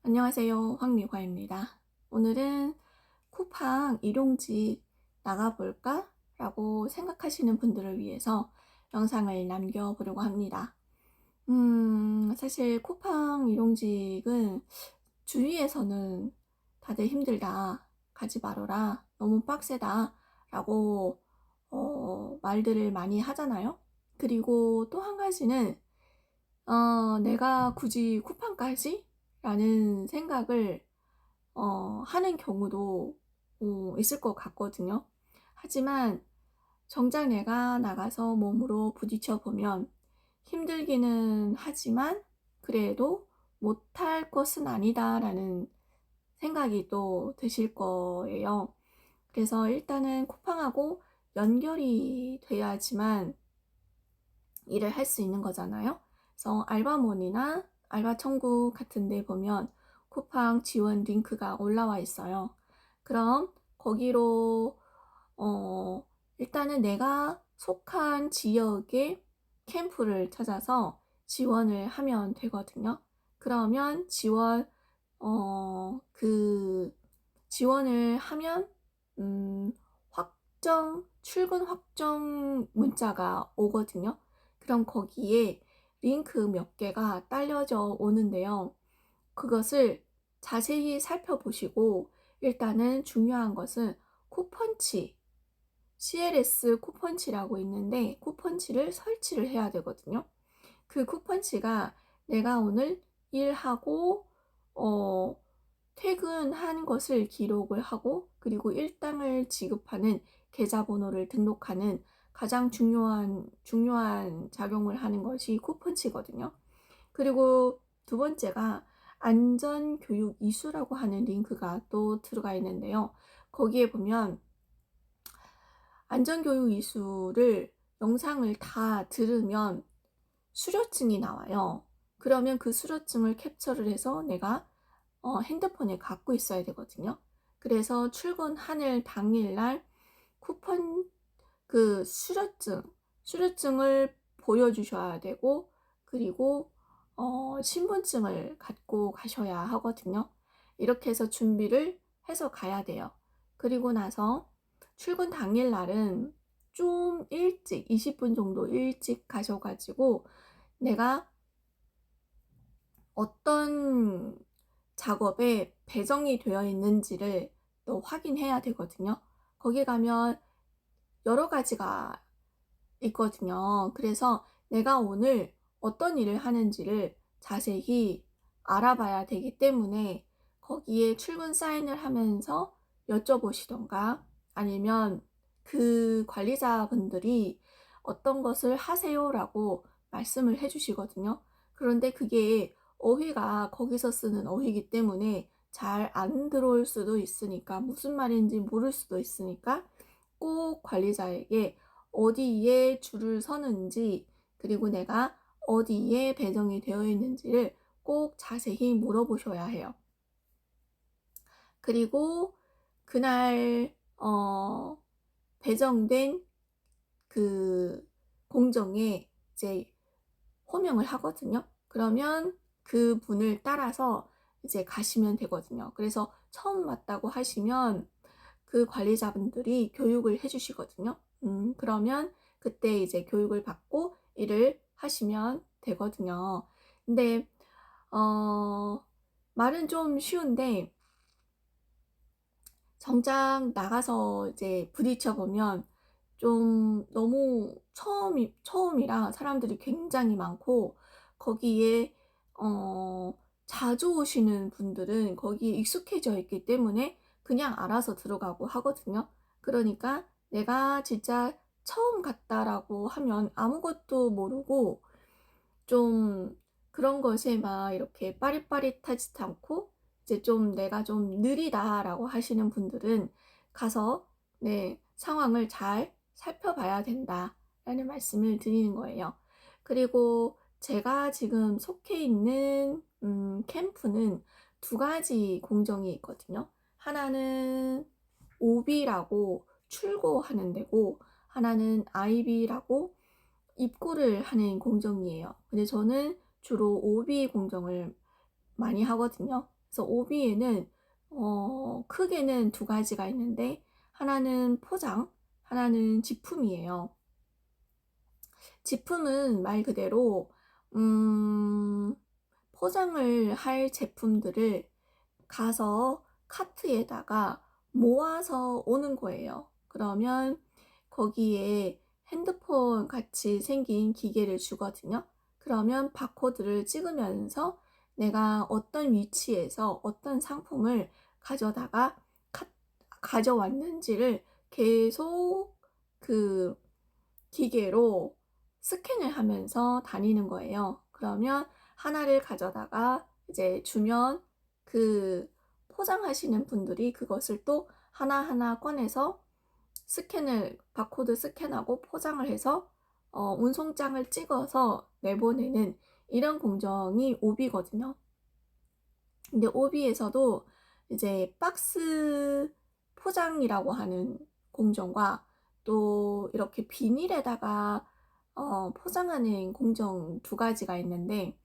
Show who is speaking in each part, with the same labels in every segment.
Speaker 1: 안녕하세요. 황미화입니다. 오늘은 쿠팡 일용직 나가볼까? 라고 생각하시는 분들을 위해서 영상을 남겨보려고 합니다. 사실 쿠팡 일용직은 주위에서는 다들 힘들다, 가지 말아라, 너무 빡세다 라고 말들을 많이 하잖아요. 그리고 또 한 가지는 내가 굳이 쿠팡까지? 라는 생각을 하는 경우도 있을 것 같거든요. 하지만 정작 내가 나가서 몸으로 부딪혀 보면 힘들기는 하지만 그래도 못할 것은 아니다라는 생각이 또 드실 거예요. 그래서 일단은 쿠팡하고 연결이 돼야지만 일을 할 수 있는 거잖아요. 그래서 알바몬이나 알바천국 같은 데 보면 쿠팡 지원 링크가 올라와 있어요. 그럼 거기로 일단은 내가 속한 지역의 캠프를 찾아서 지원을 하면 되거든요. 그러면 지원을 하면 출근 확정 문자가 오거든요. 그럼 거기에 링크 몇 개가 딸려져 오는데요. 그것을 자세히 살펴보시고 일단은 중요한 것은 쿠펀치, CLS 쿠펀치라고 있는데 쿠펀치를 설치를 해야 되거든요. 그 쿠펀치가 내가 오늘 일하고 퇴근한 것을 기록을 하고 그리고 일당을 지급하는 계좌번호를 등록하는 가장 중요한 작용을 하는 것이 쿠펀치거든요. 그리고 두 번째가 안전교육 이수라고 하는 링크가 또 들어가 있는데요. 거기에 보면 안전교육 이수를 영상을 다 들으면 수료증이 나와요. 그러면 그 수료증을 캡처를 해서 내가 핸드폰에 갖고 있어야 되거든요. 그래서 출근하는 당일날 쿠폰 그 수료증을 보여주셔야 되고 그리고 신분증을 갖고 가셔야 하거든요. 이렇게 해서 준비를 해서 가야 돼요. 그리고 나서 출근 당일날은 좀 일찍 20분 정도 일찍 가셔가지고 내가 어떤 작업에 배정이 되어 있는지를 또 확인해야 되거든요. 거기 가면 여러 가지가 있거든요. 그래서 내가 오늘 어떤 일을 하는지를 자세히 알아봐야 되기 때문에 거기에 출근 사인을 하면서 여쭤보시던가 아니면 그 관리자분들이 어떤 것을 하세요라고 말씀을 해주시거든요. 그런데 그게 어휘가 거기서 쓰는 어휘이기 때문에 잘 안 들어올 수도 있으니까 무슨 말인지 모를 수도 있으니까 꼭 관리자에게 어디에 줄을 서는지 그리고 내가 어디에 배정이 되어 있는지를 꼭 자세히 물어보셔야 해요. 그리고 그날 배정된 그 공정에 이제 호명을 하거든요. 그러면 그 분을 따라서 이제 가시면 되거든요. 그래서 처음 왔다고 하시면 그 관리자분들이 교육을 해주시거든요. 그러면 그때 이제 교육을 받고 일을 하시면 되거든요. 근데 말은 좀 쉬운데 정작 나가서 이제 부딪혀 보면 좀 너무 처음이라 사람들이 굉장히 많고 거기에 자주 오시는 분들은 거기에 익숙해져 있기 때문에 그냥 알아서 들어가고 하거든요. 그러니까 내가 진짜 처음 갔다라고 하면 아무것도 모르고 좀 그런 것에 막 이렇게 빠릿빠릿하지 않고 이제 좀 내가 좀 느리다라고 하시는 분들은 가서 상황을 잘 살펴봐야 된다라는 말씀을 드리는 거예요. 그리고 제가 지금 속해 있는 캠프는 두 가지 공정이 있거든요. 하나는 OB라고 출고하는 데고 하나는 IB라고 입고를 하는 공정이에요. 근데 저는 주로 OB 공정을 많이 하거든요. 그래서 오비에는 크게는 두 가지가 있는데 하나는 포장, 하나는 지품이에요. 지품은 말 그대로 포장을 할 제품들을 가서 카트에다가 모아서 오는 거예요. 그러면 거기에 핸드폰 같이 생긴 기계를 주거든요. 그러면 바코드를 찍으면서 내가 어떤 위치에서 어떤 상품을 가져다가 가져왔는지를 계속 그 기계로 스캔을 하면서 다니는 거예요. 그러면 하나를 가져다가 이제 주면 그 포장하시는 분들이 그것을 또 하나하나 꺼내서 바코드 스캔하고 포장을 해서 운송장을 찍어서 내보내는 이런 공정이 오비거든요. 근데 오비에서도 이제 박스 포장이라고 하는 공정과 또 이렇게 비닐에다가 포장하는 공정 두 가지가 있는데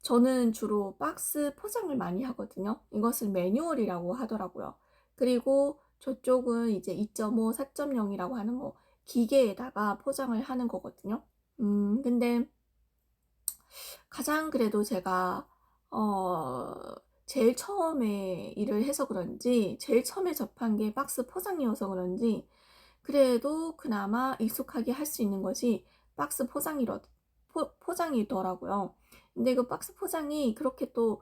Speaker 1: 저는 주로 박스 포장을 많이 하거든요. 이것을 매뉴얼이라고 하더라고요. 그리고 저쪽은 이제 2.5, 4.0이라고 하는 기계에다가 포장을 하는 거거든요. 근데 가장 그래도 제가 제일 처음에 일을 해서 그런지 제일 처음에 접한 게 박스 포장이어서 그런지 그래도 그나마 익숙하게 할 수 있는 것이 박스 포장이더라고요. 근데 그 박스 포장이 그렇게 또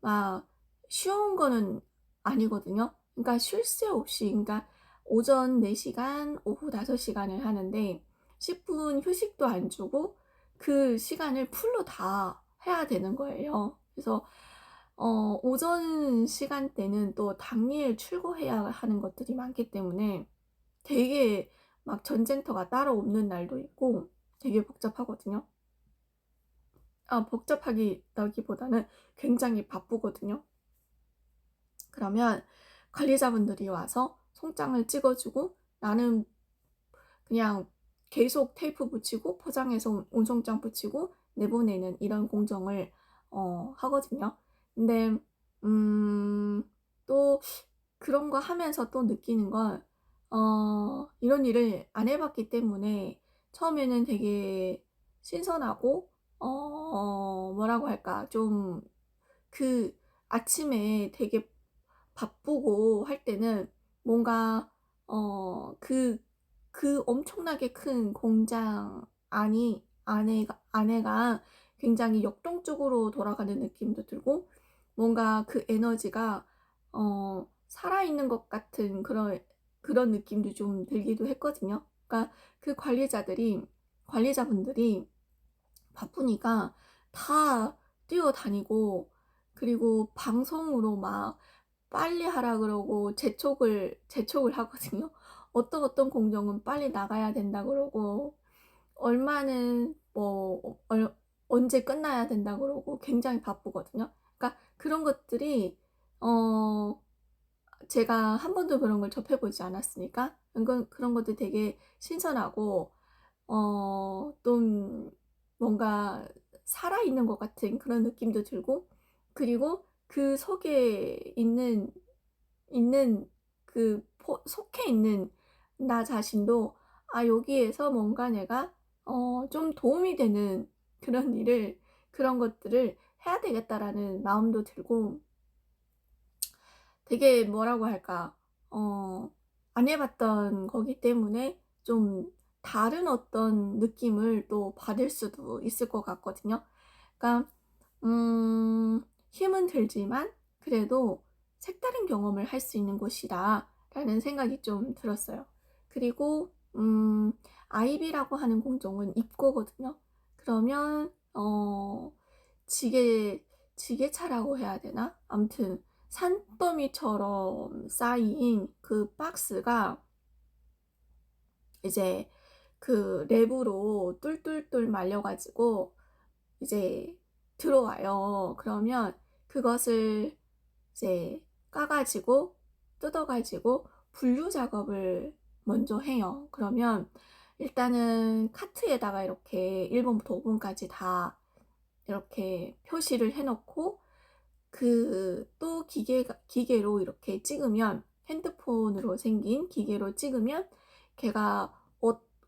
Speaker 1: 막 쉬운 거는 아니거든요. 그러니까 쉴 새 없이, 그러니까 오전 4시간, 오후 5시간을 하는데 10분 휴식도 안 주고 그 시간을 풀로 다 해야 되는 거예요. 그래서 오전 시간대는 또 당일 출고해야 하는 것들이 많기 때문에 되게 막 전쟁터가 따로 없는 날도 있고 되게 복잡하거든요. 복잡하기보다는 굉장히 바쁘거든요. 그러면 관리자분들이 와서 송장을 찍어주고 나는 그냥 계속 테이프 붙이고 포장해서 운송장 붙이고 내보내는 이런 공정을 하거든요. 근데 또 그런 거 하면서 또 느끼는 건 이런 일을 안 해봤기 때문에 처음에는 되게 신선하고 뭐라고 할까 좀 그 아침에 되게 바쁘고 할 때는 뭔가 그 엄청나게 큰 공장 안에가 굉장히 역동적으로 돌아가는 느낌도 들고 뭔가 그 에너지가 살아있는 것 같은 그런 느낌도 좀 들기도 했거든요. 그러니까 그 관리자분들이 바쁘니까 다 뛰어다니고 그리고 방송으로 막 빨리 하라 그러고 재촉을 하거든요. 어떤 공정은 빨리 나가야 된다 그러고 얼마는 언제 끝나야 된다 그러고 굉장히 바쁘거든요. 그러니까 그런 것들이 어 제가 한 번도 그런 걸 접해보지 않았으니까 그런 것도 되게 신선하고 좀 뭔가 살아있는 것 같은 그런 느낌도 들고 그리고 그 속에 있는 속해 있는 나 자신도 여기에서 뭔가 내가 좀 도움이 되는 그런 것들을 해야 되겠다라는 마음도 들고 되게 뭐라고 할까 안 해봤던 거기 때문에 좀 다른 어떤 느낌을 또 받을 수도 있을 것 같거든요. 그러니까 힘은 들지만 그래도 색다른 경험을 할 수 있는 곳이다 라는 생각이 좀 들었어요. 그리고 IB라고 하는 공정은 입고거든요. 그러면 지게차라고 해야 되나? 아무튼 산더미처럼 쌓인 그 박스가 이제 그 랩으로 뚫뚫뚫 말려가지고 이제 들어와요. 그러면 그것을 이제 까가지고 뜯어가지고 분류 작업을 먼저 해요. 그러면 일단은 카트에다가 이렇게 1번부터 5번까지 다 이렇게 표시를 해놓고 또 기계로 이렇게 찍으면, 핸드폰으로 생긴 기계로 찍으면 걔가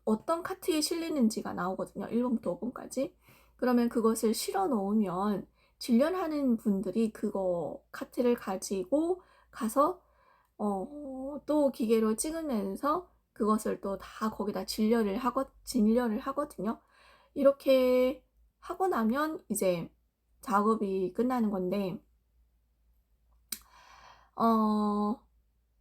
Speaker 1: 어떤 카트에 실리는지가 나오거든요. 1번부터 5번까지. 그러면 그것을 실어 놓으면 진열하는 분들이 그거 카트를 가지고 가서 또 기계로 찍으면서 그것을 또 다 거기다 진열을 하거든요. 이렇게 하고 나면 이제 작업이 끝나는 건데,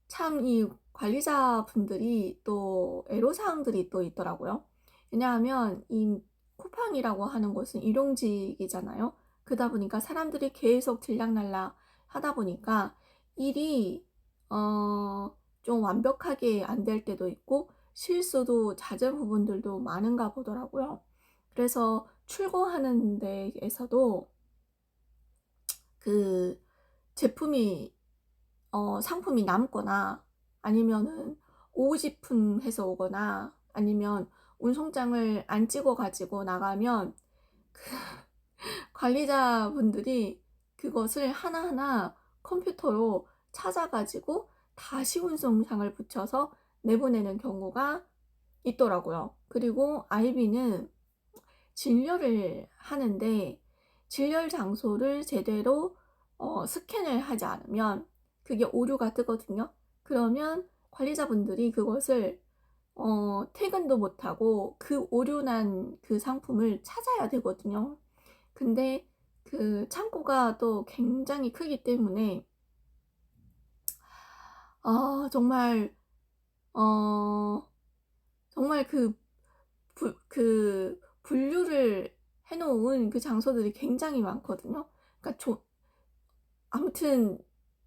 Speaker 1: 참 이 관리자분들이 또 애로사항들이 또 있더라고요. 왜냐하면 이 쿠팡이라고 하는 곳은 일용직이잖아요. 그러다 보니까 사람들이 계속 들락날락 하다 보니까 일이 좀 완벽하게 안 될 때도 있고 실수도 잦은 부분들도 많은가 보더라고요. 그래서 출고하는 데에서도 그 제품이 상품이 남거나 아니면은 오지품해서 오거나 아니면 운송장을 안 찍어 가지고 나가면 관리자분들이 그것을 하나하나 컴퓨터로 찾아 가지고 다시 운송장을 붙여서 내보내는 경우가 있더라고요. 그리고 아이비는 진열을 하는데 진열 장소를 제대로 스캔을 하지 않으면 그게 오류가 뜨거든요. 그러면 관리자분들이 그것을 퇴근도 못하고 그 오류난 그 상품을 찾아야 되거든요. 근데 그 창고가 또 굉장히 크기 때문에 정말 어 정말 그 분류를 해 놓은 그 장소들이 굉장히 많거든요. 그러니까 아무튼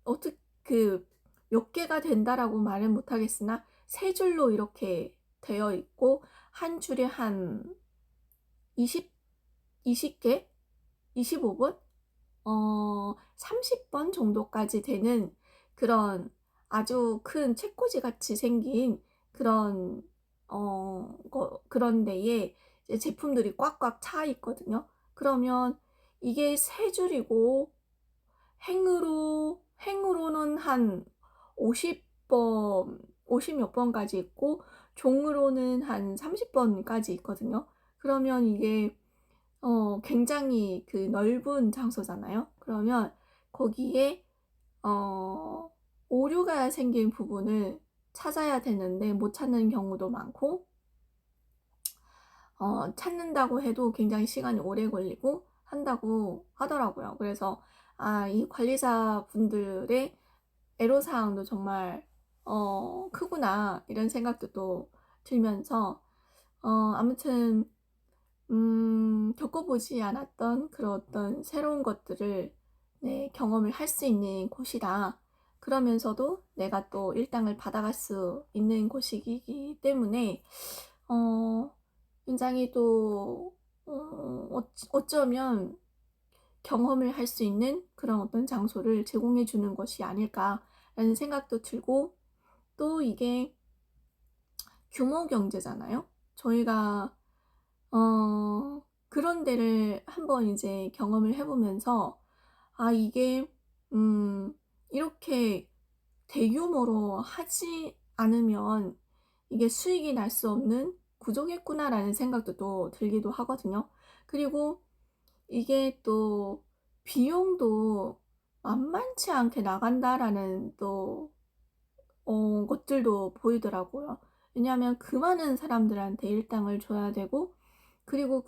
Speaker 1: 어떻 그 몇 개가 된다라고 말은 못 하겠으나 세 줄로 이렇게 되어 있고 한 줄에 한 20 개, 25번, 30번 정도까지 되는 그런 아주 큰 책꽂이 같이 생긴 그런 그런 데에 이제 제품들이 꽉꽉 차 있거든요. 그러면 이게 세 줄이고 행으로는 한 50번, 50 몇 번까지 있고 종으로는 한 30번까지 있거든요. 그러면 이게 굉장히 그 넓은 장소잖아요. 그러면 거기에 어 오류가 생긴 부분을 찾아야 되는데 못 찾는 경우도 많고, 찾는다고 해도 굉장히 시간이 오래 걸리고 한다고 하더라고요. 그래서 이 관리자분들의 애로사항도 정말 크구나 이런 생각도 또 들면서 아무튼 겪어보지 않았던 그런 어떤 새로운 것들을 네, 경험을 할 수 있는 곳이다. 그러면서도 내가 또 일당을 받아갈 수 있는 곳이기 때문에 어, 굉장히 또 어쩌면 경험을 할 수 있는 그런 어떤 장소를 제공해 주는 것이 아닐까라는 생각도 들고, 또 이게 규모 경제잖아요. 저희가 그런 데를 한번 이제 경험을 해보면서 이게 이렇게 대규모로 하지 않으면 이게 수익이 날 수 없는 구조겠구나라는 생각도 또 들기도 하거든요. 그리고 이게 또 비용도 만만치 않게 나간다라는 또 것들도 보이더라고요. 왜냐하면 그 많은 사람들한테 일당을 줘야 되고, 그리고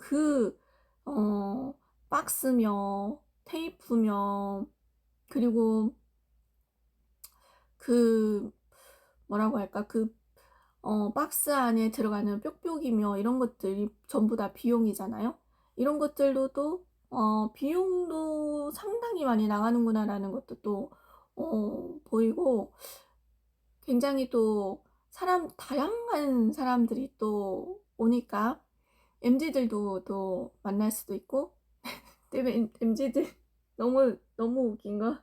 Speaker 1: 어, 박스며 테이프며 그리고 그 뭐라고 할까, 박스 안에 들어가는 뾱뾱이며 이런 것들이 전부 다 비용이잖아요. 이런 것들도 또 비용도 상당히 많이 나가는구나라는 것도 또 보이고, 굉장히 또 다양한 사람들이 또 오니까 MZ들도 또 만날 수도 있고, 때문에 MZ들 너무 너무 웃긴 거.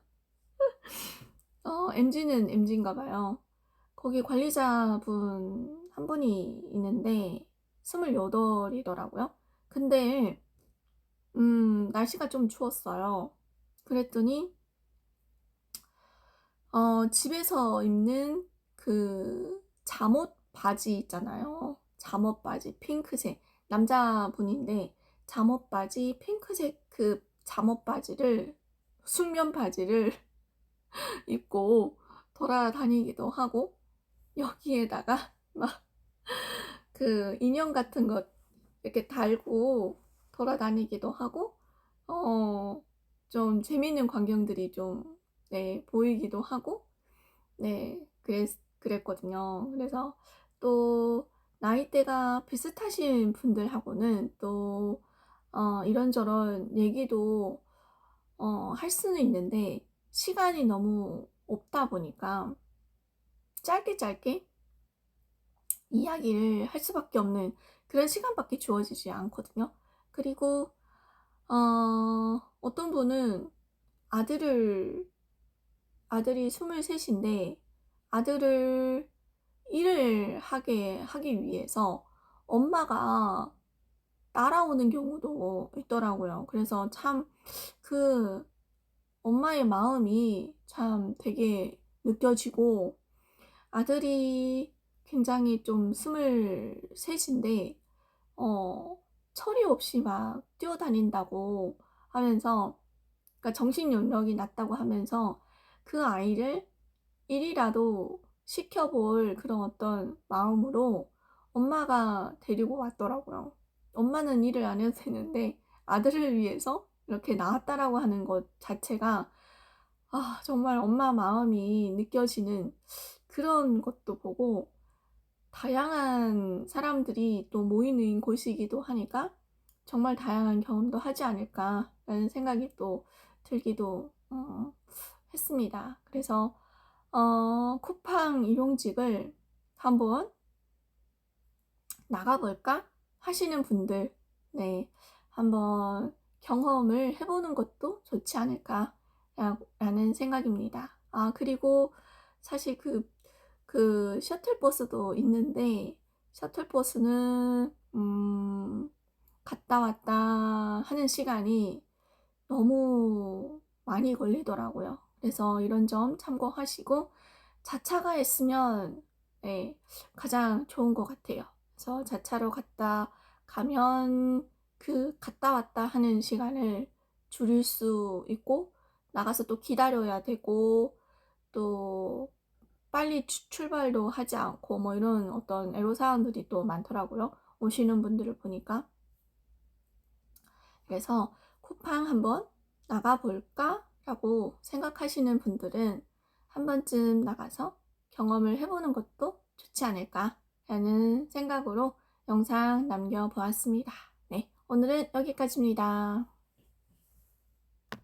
Speaker 1: MZ는 MZ인가 봐요. 거기 관리자분 한 분이 있는데 28이더라고요. 근데 날씨가 좀 추웠어요. 그랬더니 집에서 입는 그 잠옷 바지 있잖아요. 잠옷 바지 핑크색. 남자분인데 잠옷 바지 핑크색 그 잠옷 바지를 숙면 바지를 입고 돌아다니기도 하고 여기에다가 막 그 인형 같은 거 이렇게 달고 돌아다니기도 하고 어 좀 재미있는 광경들이 좀 네 보이기도 하고 그랬거든요. 그래서 또 나이대가 비슷하신 분들하고는 또 이런저런 얘기도 할 수는 있는데 시간이 너무 없다 보니까 짧게 짧게 이야기를 할 수밖에 없는 그런 시간밖에 주어지지 않거든요. 그리고 어떤 분은 아들을 아들이 23 인데 아들을 일을 하기 위해서 엄마가 따라오는 경우도 있더라고요. 그래서 참 그 엄마의 마음이 참 되게 느껴지고 아들이 굉장히 좀 23 인데 철이 없이 막 뛰어다닌다고 하면서 그러니까 정신 연령이 낮다고 하면서 그 아이를 일이라도 시켜볼 그런 어떤 마음으로 엄마가 데리고 왔더라고요. 엄마는 일을 안 해도 되는데 아들을 위해서 이렇게 나왔다라고 하는 것 자체가 정말 엄마 마음이 느껴지는 그런 것도 보고 다양한 사람들이 또 모이는 곳이기도 하니까 정말 다양한 경험도 하지 않을까라는 생각이 또 들기도 했습니다. 그래서 쿠팡 일용직을 한번 나가볼까 하시는 분들, 네, 한번 경험을 해보는 것도 좋지 않을까라는 생각입니다. 그리고 사실 그 셔틀버스도 있는데, 셔틀버스는, 갔다 왔다 하는 시간이 너무 많이 걸리더라고요. 그래서 이런 점 참고하시고, 자차가 있으면, 네, 가장 좋은 것 같아요. 그래서 자차로 갔다 가면 그 갔다 왔다 하는 시간을 줄일 수 있고, 나가서 또 기다려야 되고, 또 빨리 출발도 하지 않고 뭐 이런 어떤 애로사항들이 또 많더라고요. 오시는 분들을 보니까. 그래서 쿠팡 한번 나가볼까? 라고 생각하시는 분들은 한 번쯤 나가서 경험을 해보는 것도 좋지 않을까? 라는 생각으로 영상 남겨보았습니다. 네, 오늘은 여기까지입니다.